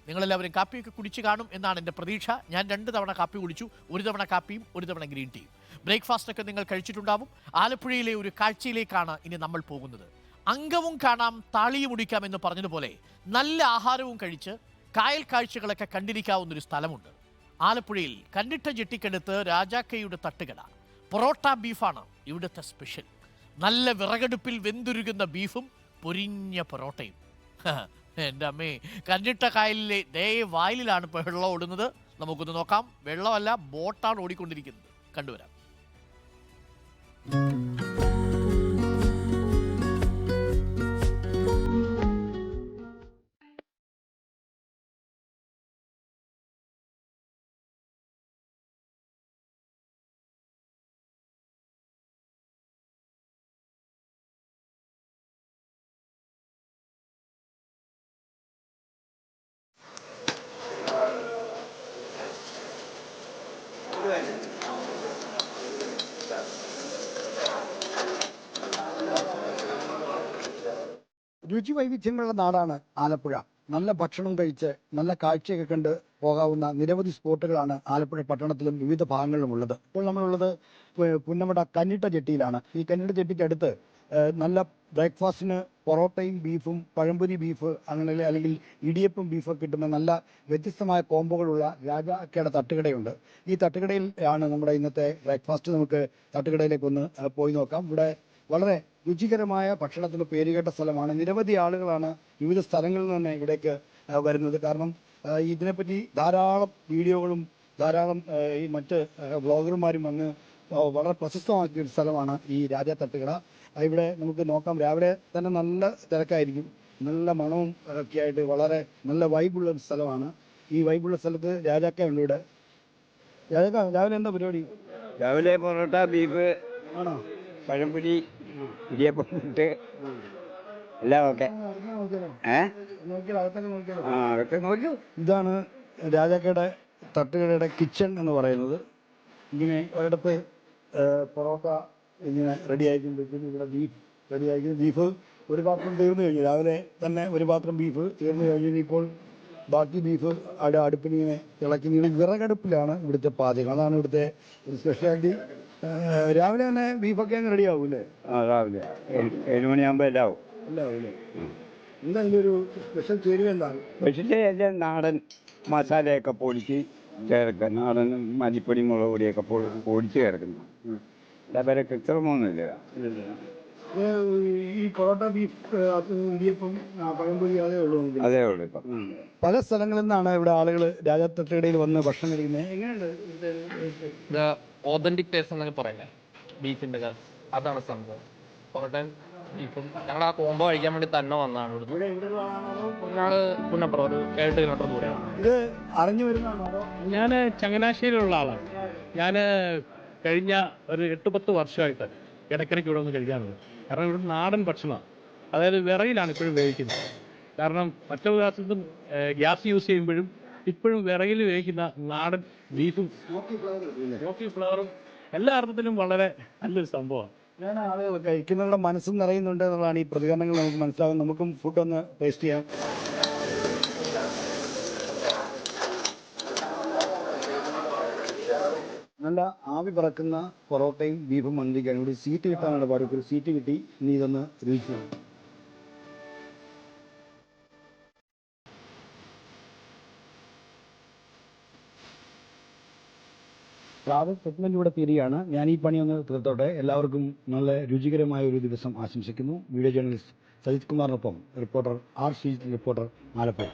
നിങ്ങളെല്ലാവരും കാപ്പിയൊക്കെ കുടിച്ച് കാണും എന്നാണ് എൻ്റെ പ്രതീക്ഷ. ഞാൻ 2 തവണ കാപ്പി കുടിച്ചു. ഒരു തവണ കാപ്പിയും ഒരു തവണ ഗ്രീൻ ടീയും. ബ്രേക്ക്ഫാസ്റ്റൊക്കെ നിങ്ങൾ കഴിച്ചിട്ടുണ്ടാവും. ആലപ്പുഴയിലെ ഒരു കാഴ്ചയിലേക്കാണ് ഇനി നമ്മൾ പോകുന്നത്. അംഗവും കാണാം താളിയും മുടിക്കാം എന്ന് പറഞ്ഞതുപോലെ നല്ല ആഹാരവും കഴിച്ച് കായൽ കാഴ്ചകളൊക്കെ കണ്ടിരിക്കാവുന്നൊരു സ്ഥലമുണ്ട്. ആലപ്പുഴയിൽ കണ്ടിട്ട ജെട്ടിക്കടുത്ത് രാജാക്കയുടെ തട്ടുകട. പൊറോട്ട ബീഫാണ് ഇവിടുത്തെ സ്പെഷ്യൽ. നല്ല വിറകടുപ്പിൽ വെന്തുരുകുന്ന ബീഫും പൊരിഞ്ഞ പൊറോട്ടയും. എൻ്റെ അമ്മേ, കണ്ടിട്ട കായലിലെ ദേ വായിലാണ് ഇപ്പോൾ വെള്ളം ഓടുന്നത്. നമുക്കൊന്ന് നോക്കാം. വെള്ളമല്ല, ബോട്ടാണ് ഓടിക്കൊണ്ടിരിക്കുന്നത്. കണ്ടുവരാം. രുചി വൈവിധ്യങ്ങളുടെ നാടാണ് ആലപ്പുഴ. നല്ല ഭക്ഷണം കഴിച്ച് നല്ല കാഴ്ചയൊക്കെ കണ്ട് പോകാവുന്ന നിരവധി സ്പോട്ടുകളാണ് ആലപ്പുഴ പട്ടണത്തിലും വിവിധ ഭാഗങ്ങളിലും ഉള്ളത്. ഇപ്പോൾ നമ്മളുള്ളത് പുന്നമട കന്നിട്ട ജെട്ടിയിലാണ്. ഈ കന്നിട്ട ജെട്ടിക്കടുത്ത് നല്ല ബ്രേക്ക്ഫാസ്റ്റിന് പൊറോട്ടയും ബീഫും പഴംപൊരി ബീഫ് അങ്ങനെ അല്ലെങ്കിൽ ഇടിയപ്പം ബീഫൊക്കെ കിട്ടുന്ന നല്ല വ്യത്യസ്തമായ കോംബോകളുള്ള രാജാക്കയുടെ തട്ടുകടയുണ്ട്. ഈ തട്ടുകടയിൽ ആണ് നമ്മുടെ ഇന്നത്തെ ബ്രേക്ക്ഫാസ്റ്റ്. നമുക്ക് തട്ടുകടയിലേക്ക് ഒന്ന് പോയി നോക്കാം. ഇവിടെ വളരെ രുചികരമായ ഭക്ഷണത്തിന് പേരുകേട്ട സ്ഥലമാണ്. നിരവധി ആളുകളാണ് വിവിധ സ്ഥലങ്ങളിൽ നിന്ന് ഇവിടേക്ക് വരുന്നത്. കാരണം ഇതിനെപ്പറ്റി ധാരാളം വീഡിയോകളും ധാരാളം ഈ മറ്റ് വ്ളോഗർമാരും അങ്ങ് വളരെ പ്രശസ്തമാക്കിയ ഒരു സ്ഥലമാണ് ഈ രാജാ തട്ടുകട. ഇവിടെ നമുക്ക് നോക്കാം. രാവിലെ തന്നെ നല്ല തിരക്കായിരിക്കും. നല്ല മണവും ഒക്കെ ആയിട്ട് വളരെ നല്ല വൈബുള്ള ഒരു സ്ഥലമാണ്. ഈ വൈബുള്ള സ്ഥലത്ത് രാജാക്ക ഉണ്ട്. ഇവിടെ രാജാക്ക, രാവിലെ എന്താ പരിപാടി? രാവിലെ പൊറോട്ട ബീഫ് ആണോ? പഴംപൊരി ഇടിയപ്പം എല്ലാം ഓക്കെ. അതൊക്കെ നോക്കൂ. ഇതാണ് രാജാക്കയുടെ തട്ടുകടയുടെ കിച്ചൺ എന്ന് പറയുന്നത്. ഇങ്ങനെ ഒരിടത്ത് പൊറോട്ട ഇങ്ങനെ റെഡി ആയിരിക്കുമ്പോഴത്തേക്കും ഇവിടെ ബീഫ് റെഡി ആയിരിക്കും. ബീഫ് ഒരു പാത്രം തീർന്നു കഴിഞ്ഞു. രാവിലെ തന്നെ ഒരു പാത്രം ബീഫ് തീർന്നു കഴിഞ്ഞു. ഇപ്പോൾ ബാക്കി ബീഫ് അടുപ്പിലിങ്ങനെ ഇളക്കി വിറകടുപ്പിലാണ് ഇവിടുത്തെ പാചകം. അതാണ് ഇവിടുത്തെ ഒരു സ്പെഷ്യാലിറ്റി. രാവിലെ തന്നെ ബീഫൊക്കെ അങ്ങ് റെഡി ആവുമല്ലേ? രാവിലെ 7 മണിയാകുമ്പോൾ എല്ലാം ആവും. എന്താ ഇതിൻ്റെ ഒരു സ്പെഷ്യൽ ചേരുവ എന്താണ്? സ്പെഷ്യലി എല്ലാം നാടൻ മസാലയൊക്കെ പൊടിച്ച് ചേർക്കുക. നാടൻ മല്ലിപ്പൊടി മുളക് പൊടിയൊക്കെ പൊടിച്ച് ചേർക്കുന്നു. അതേപോലെ കൃത്രിമൊന്നുമില്ല. ഈ പൊറോട്ട ബീഫ് ഇടിയപ്പം പഴംപൊരി അതേ ഉള്ളൂ? അതേ ഉള്ളൂ. ഇപ്പം പല സ്ഥലങ്ങളിൽ നിന്നാണ് ഇവിടെ ആളുകൾ രാജാ തട്ടുകടയിൽ വന്ന് ഭക്ഷണം കഴിക്കുന്നത്. എങ്ങനെയുണ്ട്? ഓതന്റിക് ടേസ്റ്റ് എന്നൊക്കെ പറയുന്നത് ബീഫിന്റെ അതാണ് സംഭവം. പൊറോട്ടയും ബീഫും ഞങ്ങൾ ആ കോംബോ കഴിക്കാൻ വേണ്ടി തന്നെ വന്നതാണ്. ഇവിടുന്ന് ഞങ്ങള് പുന്നപ്പുറം ഒരു 7 കിലോമീറ്റർ ദൂരെയാണ്. ഇത് അറിഞ്ഞു വരുന്നതാണോ? ഞാൻ ചങ്ങനാശ്ശേരിയിലുള്ള ആളാണ്. ഞാൻ കഴിഞ്ഞ ഒരു 8-10 വർഷമായിട്ട് ഇടയ്ക്കിടയ്ക്ക് ഇവിടെ ഒന്ന് കഴിക്കാറുണ്ട്. കാരണം ഇവിടെ നാടൻ ഭക്ഷണമാണ്. അതായത് വിറകിലാണ് ഇപ്പോഴും വേവിക്കുന്നത്. കാരണം മറ്റു പ്രാവശ്യത്തും ഗ്യാസ് യൂസ് ചെയ്യുമ്പോഴും ഇപ്പോഴും വിറകിൽ വേവിക്കുന്ന നാടൻ ബീഫും കോഫി ഫ്ലവറും എല്ലാ അർത്ഥത്തിലും വളരെ നല്ലൊരു സംഭവമാണ്. ഞാൻ ആളുകൾ കഴിക്കുന്നവരുടെ മനസ്സും നിറയുന്നുണ്ട് എന്നുള്ളതാണ് ഈ പ്രതികരണങ്ങൾ നമുക്ക് മനസ്സിലാകും. നമുക്കും ഫുഡൊന്ന് ടേസ്റ്റ് ചെയ്യാം. നല്ല ആവി പറക്കുന്ന പൊറോട്ടയും ബീഫും മന്തിക്കാണ്. ഇവിടെ സീറ്റ് കിട്ടാനുള്ള പാട്. ഒരു സീറ്റ് കിട്ടി. ഇനി ഇതൊന്ന് രുചിച്ചു. ട്രാവൽ സെഗ്മെന്റ് ഇവിടെ തീരുകയാണ്. ഞാൻ ഈ പണി ഒന്ന് തീർത്തോട്ടെ. എല്ലാവർക്കും നല്ല രുചികരമായ ഒരു ദിവസം ആശംസിക്കുന്നു. വീഡിയോ ജേർണലിസ്റ്റ് സജിത് കുമാറിനൊപ്പം reporter R. Sreejith, reporter Alappuzha.